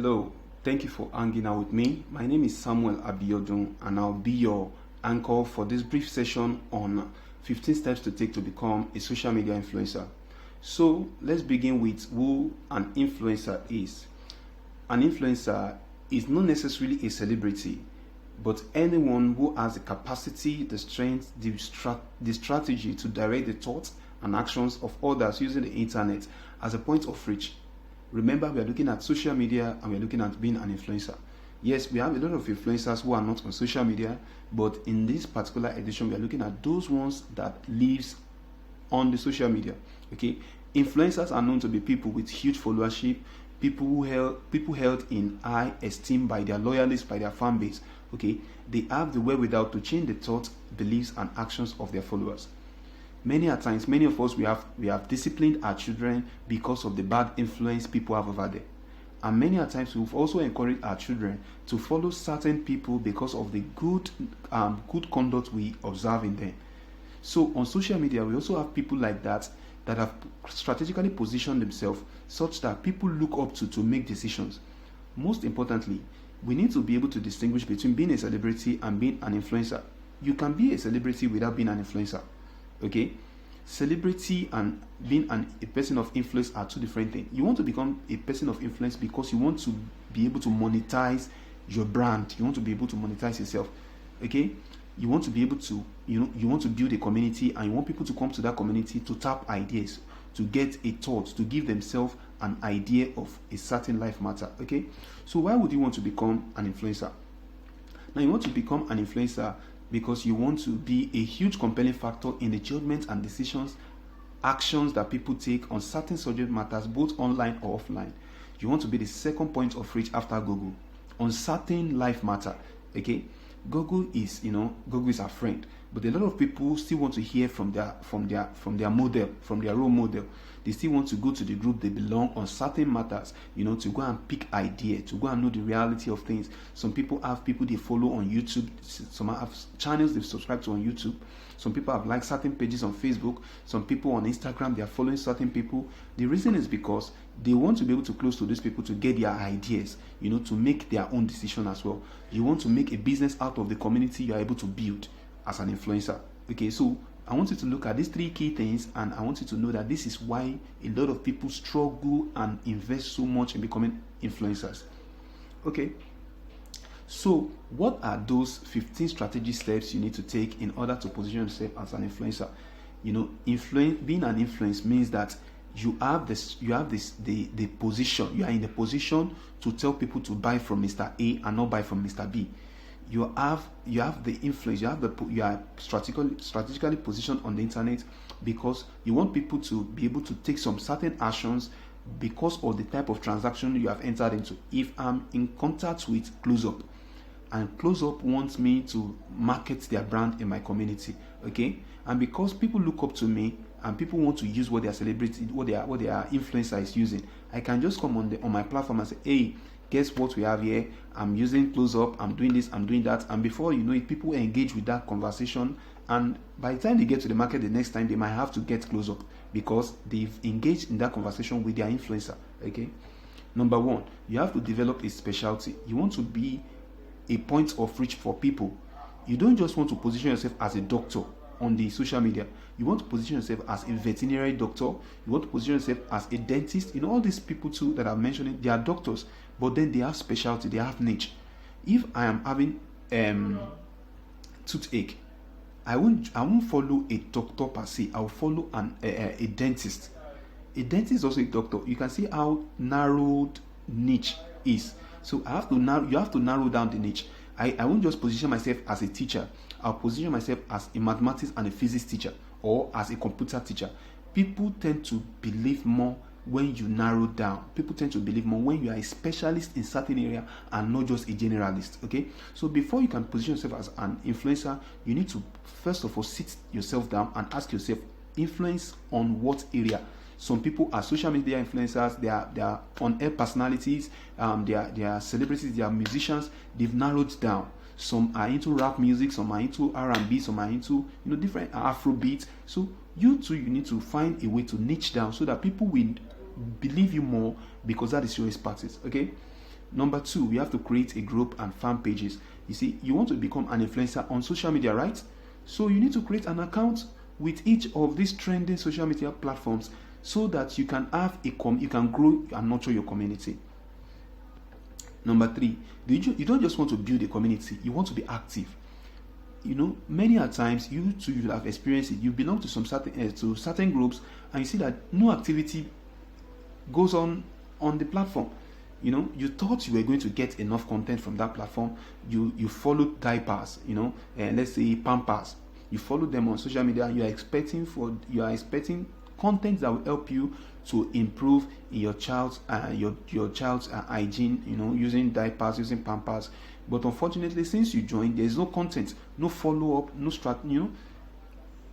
Hello, thank you for hanging out with me. My name is Samuel Abiodun, and I'll be your anchor for this brief session on 15 steps to take to become a social media influencer. So, let's begin with who an influencer is. An influencer is not necessarily a celebrity, but anyone who has the capacity, the strength, the strategy to direct the thoughts and actions of others using the internet as a point of reach. Remember, we are looking at social media and we're looking at being an influencer. Yes, we have a lot of influencers who are not on social media, but in this particular edition, we are looking at those ones that lives on the social media. Okay, influencers are known to be people with huge followership, people held in high esteem by their loyalists, by their fan base. Okay, they have the wherewithal to change the thoughts, beliefs, and actions of their followers. Many a times, many of us we have disciplined our children because of the bad influence people have over them, and many a times we've also encouraged our children to follow certain people because of the good conduct we observe in them. So on social media, we also have people like that have strategically positioned themselves such that people look up to make decisions. Most importantly, we need to be able to distinguish between being a celebrity and being an influencer. You can be a celebrity without being an influencer. Okay, celebrity and being a person of influence are two different things. You want to become a person of influence because you want to be able to monetize your brand. You want to be able to monetize yourself. Okay, you want to be able to you want to build a community, and you want people to come to that community to tap ideas, to get a thought, to give themselves an idea of a certain life matter. Okay, so why would you want to become an influencer? Now, you want to become an influencer because you want to be a huge compelling factor in the judgments and decisions, actions that people take on certain subject matters, both online or offline. You want to be the second point of reach after Google on certain life matter. Okay, Google is our friend, but a lot of people still want to hear from their model, from their role model. They still want to go to the group they belong on certain matters, to go and pick idea, to go and know the reality of things. Some people have people they follow on YouTube, some have channels they've subscribed to on YouTube. Some people have liked certain pages on Facebook. Some people on Instagram, they are following certain people. The reason is because they want to be able to close to these people to get their ideas, to make their own decision as well. You want to make a business out of the community you are able to build as an influencer. Okay, so I want you to look at these three key things, and I want you to know that this is why a lot of people struggle and invest so much in becoming influencers. Okay, so what are those 15 strategy steps you need to take in order to position yourself as an influencer? Being an influence means that you have the position. You are in the position to tell people to buy from Mr. A and not buy from Mr. B. You have the influence. You are strategically positioned on the internet because you want people to be able to take some certain actions because of the type of transaction you have entered into. If I'm in contact with Close Up, and Close Up wants me to market their brand in my community, okay, and because people look up to me and people want to use what their celebrity, what their influencer is using, I can just come on my platform and say, hey, guess what we have here? I'm using Close Up, I'm doing this, I'm doing that, and before you know it, people engage with that conversation, and by the time they get to the market the next time, they might have to get Close Up because they've engaged in that conversation with their influencer. Okay, number one, you have to develop a specialty. You want to be a point of reach for people. You don't just want to position yourself as a doctor on the social media. You want to position yourself as a veterinary doctor. You want to position yourself as a dentist. All these people too that I'm mentioning, they are doctors, but then they have specialty, they have niche. If I am having toothache, I won't follow a doctor per se. I will follow a dentist. A dentist is also a doctor. You can see how narrowed niche is. So you have to narrow down the niche. I won't just position myself as a teacher. I'll position myself as a mathematics and a physics teacher or as a computer teacher. People tend to believe more when you narrow down. People tend to believe more when you are a specialist in certain area and not just a generalist. Okay, so before you can position yourself as an influencer, you need to first of all sit yourself down and ask yourself, influence on what area? Some people are social media influencers. They are on-air personalities. They are celebrities. They are musicians. They've narrowed down. Some are into rap music. Some are into R&B. Some are into different Afrobeat. So you need to find a way to niche down so that people will believe you more because that is your expertise. Okay. Number 2, you have to create a group and fan pages. You see, you want to become an influencer on social media, right? So you need to create an account with each of these trending social media platforms so that you can have you can grow and nurture your community. Number 3, you don't just want to build a community, you want to be active. Many a times you too will have experienced it. You belong to certain groups, and you see that no activity goes on the platform. You thought you were going to get enough content from that platform. You followed diapers, let's say Pampers. You follow them on social media, and you are expecting content that will help you to improve in your child's hygiene, using diapers, using Pampers. But unfortunately, since you joined, there is no content, no follow-up, no strategy.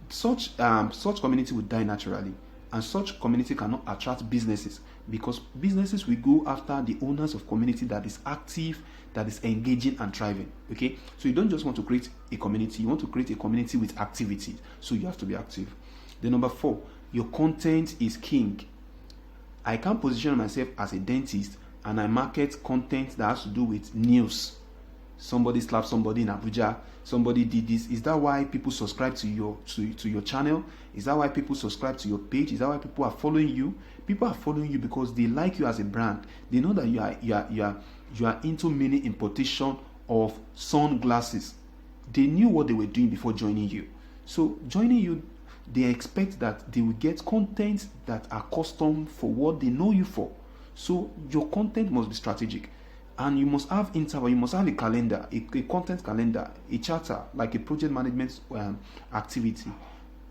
Such community will die naturally, and such community cannot attract businesses, because businesses will go after the owners of community that is active, that is engaging and thriving. Okay, so you don't just want to create a community, you want to create a community with activity, so you have to be active. Then number 4, your content is king. I can't position myself as a dentist and I market content that has to do with news. Somebody slapped somebody in Abuja, somebody did this. Is that why people subscribe to your channel? Is that why people subscribe to your page? Is that why people are following you? People are following you because they like you as a brand. They know that you are into mini importation of sunglasses. They knew what they were doing before joining you. So joining you, they expect that they will get content that are custom for what they know you for. So your content must be strategic. And you must have interval, you must have a calendar, a content calendar, a charter, like a project management activity.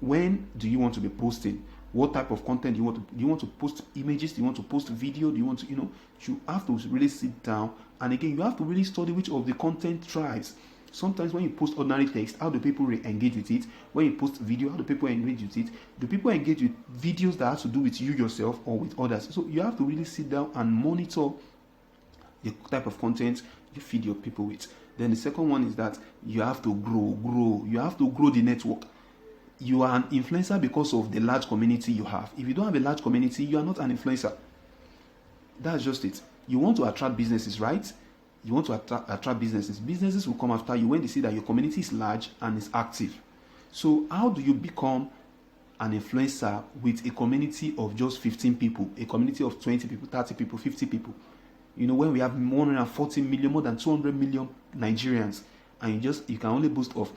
When do you want to be posting? What type of content do you want to post images? Do you want to post video? Do you want to, you have to really sit down. And again, you have to really study which of the content thrives. Sometimes when you post ordinary text, how do people engage with it? When you post video, how do people engage with it? Do people engage with videos that have to do with you yourself or with others? So you have to really sit down and monitor the type of content you feed your people with. Then the second one is that you have to grow. You have to grow the network. You are an influencer because of the large community you have. If you don't have a large community, you are not an influencer. That's just it. You want to attract businesses, right? You want to attract businesses. Businesses will come after you when they see that your community is large and is active. So how do you become an influencer with a community of just 15 people, a community of 20 people, 30 people, 50 people? When we have more than 40 million, more than 200 million Nigerians, and you can only boast of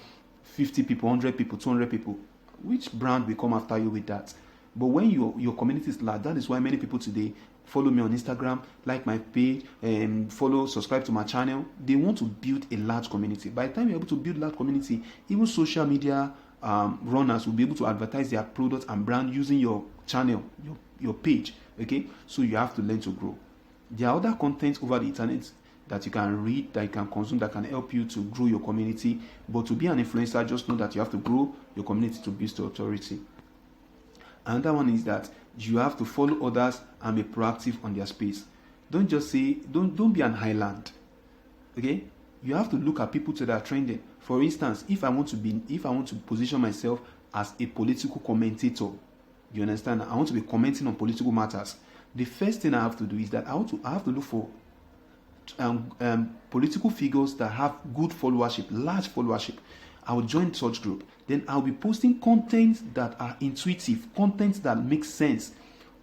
50 people, 100 people, 200 people, which brand will come after you with that? But when your community is large, that is why many people today follow me on Instagram, like my page, subscribe to my channel. They want to build a large community. By the time you're able to build a large community, even social media runners will be able to advertise their products and brand using your channel, your page. Okay, so you have to learn to grow. There are other contents over the internet that you can read, that you can consume, that can help you to grow your community. But to be an influencer, just know that you have to grow your community to build authority. Another one is that you have to follow others and be proactive on their space. Don't just say, don't be an island. Okay? You have to look at people that are trending. For instance, if I want to position myself as a political commentator, you understand? I want to be commenting on political matters. The first thing I have to do is that I have to look for political figures that have good followership, large followership. I will join such group. Then I'll be posting content that are intuitive, content that makes sense,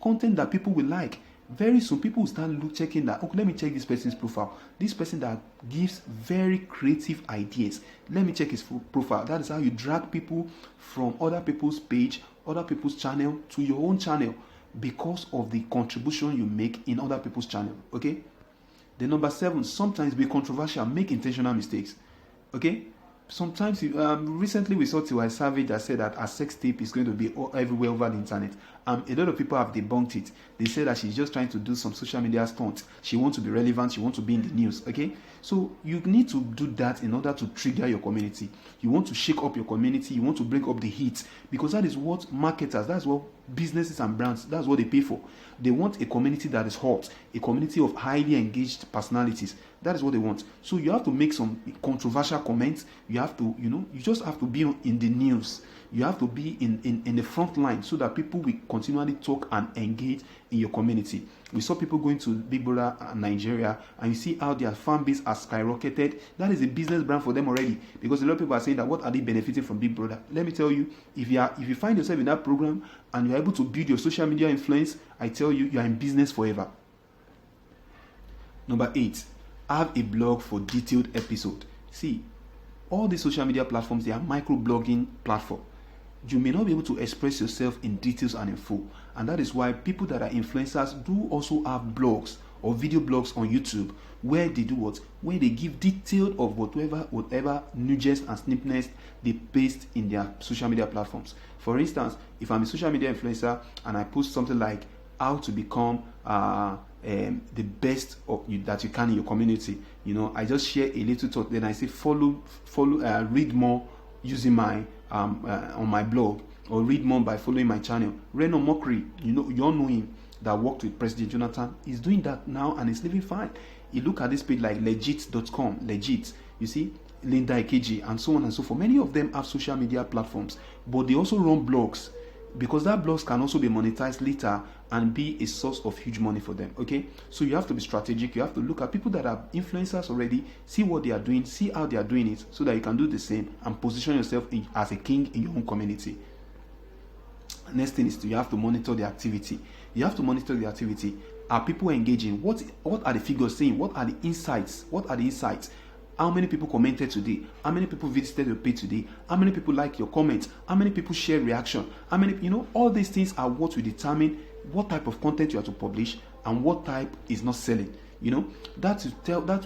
content that people will like. Very soon, people will start checking that. Okay, let me check this person's profile. This person that gives very creative ideas. Let me check his profile. That is how you drag people from other people's page, other people's channel to your own channel, because of the contribution you make in other people's channel. Okay. The number 7, sometimes be controversial, make intentional mistakes. Okay. Sometimes recently we saw Tiwa Savage that said that a sex tape is going to be everywhere over the internet. A lot of people have debunked it. They say that she's just trying to do some social media stunts. She wants to be relevant. She wants to be in the news. Okay, so you need to do that in order to trigger your community. You want to shake up your community. You want to bring up the heat, because that is what marketers, that's what businesses and brands, that's what they pay for. They want a community that is hot, a community of highly engaged personalities. That is what they want. So you have to make some controversial comments. You have to, you just have to be in the news. You have to be in the front line so that people will continually talk and engage in your community. We saw people going to Big Brother Nigeria, and you see how their fan base has skyrocketed. That is a business brand for them already, because a lot of people are saying that what are they benefiting from Big Brother? Let me tell you, if you find yourself in that program and you're able to build your social media influence, I tell you, you are in business forever. Number 8, have a blog for detailed episode. See, all these social media platforms, they are microblogging platform. You may not be able to express yourself in details and in full, and that is why people that are influencers do also have blogs or video blogs on YouTube, where they do what? Where they give detail of whatever nuggets and snippets they paste in their social media platforms. For instance, if I'm a social media influencer and I post something like how to become the best that you can in your community, I just share a little thought, then I say follow, read more using my on my blog, or read more by following my channel. Reno Mokri, you all know him, that worked with President Jonathan. He's doing that now and he's living fine. You look at this page like legit.com, legit, you see, Linda Ikeji, and so on and so forth. Many of them have social media platforms, but they also run blogs, because that blogs can also be monetized later and be a source of huge money for them. Okay, so you have to be strategic. You have to look at people that are influencers already, see what they are doing, see how they are doing it, so that you can do the same and position yourself as a king in your own community. Next thing is you have to monitor the activity. You have to monitor the activity. Are people engaging? What are the figures saying? What are the insights? How many people commented today? How many people visited your page today? How many people like your comments? How many people share reaction? How many, all these things are what will determine what type of content you have to publish and what type is not selling. That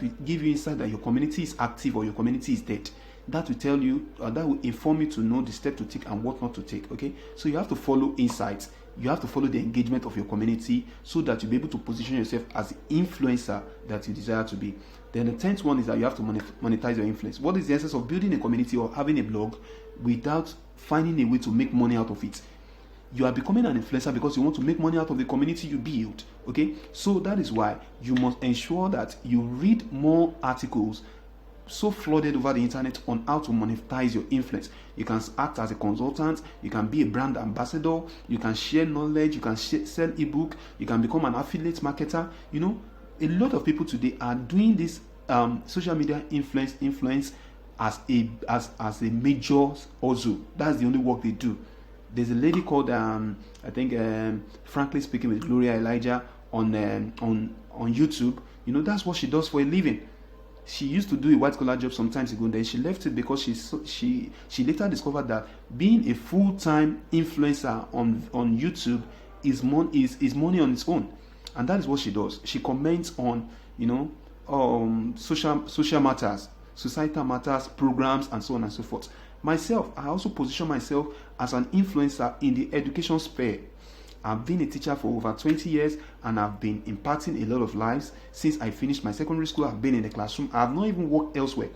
will give you insight that your community is active or your community is dead. That will tell you, that will inform you to know the step to take and what not to take. Okay, so you have to follow insights. You have to follow the engagement of your community so that you'll be able to position yourself as the influencer that you desire to be. Then the 10th one is that you have to monetize your influence. What is the essence of building a community or having a blog without finding a way to make money out of it? You are becoming an influencer because you want to make money out of the community you build. Okay, so that is why you must ensure that you read more articles so flooded over the internet on how to monetize your influence. You can act as a consultant, you can be a brand ambassador, you can share knowledge, you can sell ebook, you can become an affiliate marketer. A lot of people today are doing this social media influence as a major also. That's the only work they do. There's a lady called Frankly Speaking with Gloria Elijah on YouTube. That's what she does for a living. She used to do a white collar job some time ago, and then she left it because she later discovered that being a full-time influencer on YouTube is money on its own, and that is what she does. She comments on social matters, societal matters, programs, and so on and so forth. Myself, I also position myself as an influencer in the education sphere. I've been a teacher for over 20 years and I've been impacting a lot of lives since I finished my secondary school. I've been in the classroom. I have not even worked elsewhere.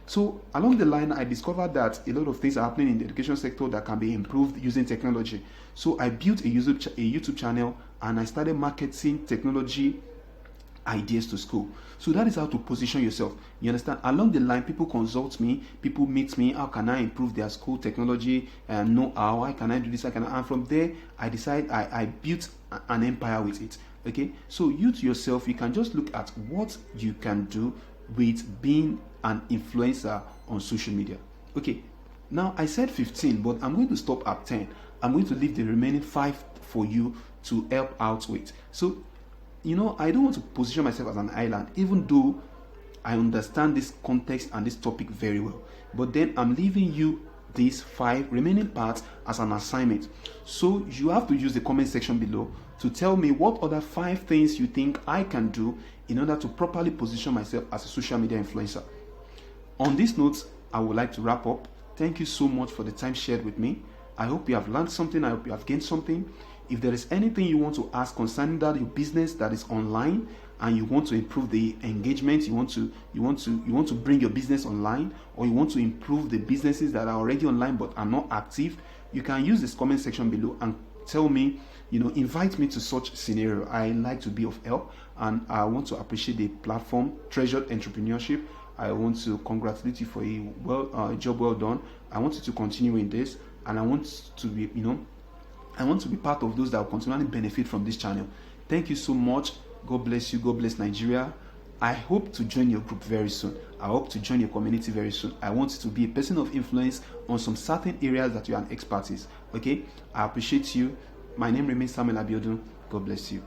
So along the line, I discovered that a lot of things are happening in the education sector that can be improved using technology. So I built a YouTube channel and I started marketing technology ideas to school. So that is how to position yourself. You understand? Along the line, people consult me, people meet me. How can I improve their school technology and know how can I do this? And from there, I decide I built an empire with it. Okay, so you to yourself, you can just look at what you can do with being an influencer on social media. Okay, now I said 15, but I'm going to stop at 10. I'm going to leave the remaining 5 for you to help out with. So I don't want to position myself as an island, even though I understand this context and this topic very well. But then I'm leaving you these 5 remaining parts as an assignment. So you have to use the comment section below to tell me what other 5 things you think I can do in order to properly position myself as a social media influencer. On this note, I would like to wrap up. Thank you so much for the time shared with me. I hope you have learned something. I hope you have gained something. If there is anything you want to ask concerning that your business that is online and you want to improve the engagement, you want to bring your business online, or you want to improve the businesses that are already online but are not active, you can use this comment section below and tell me, invite me to such scenario. I like to be of help, and I want to appreciate the platform Treasured Entrepreneurship. I want to congratulate you for a job well done. I want you to continue in this. and I want to be, I want to be part of those that will continually benefit from this channel. Thank you so much. God bless you. God bless Nigeria. I hope to join your group very soon. I hope to join your community very soon. I want to be a person of influence on some certain areas that you are an expert in. Okay? I appreciate you. My name remains Samuel Abiodun. God bless you.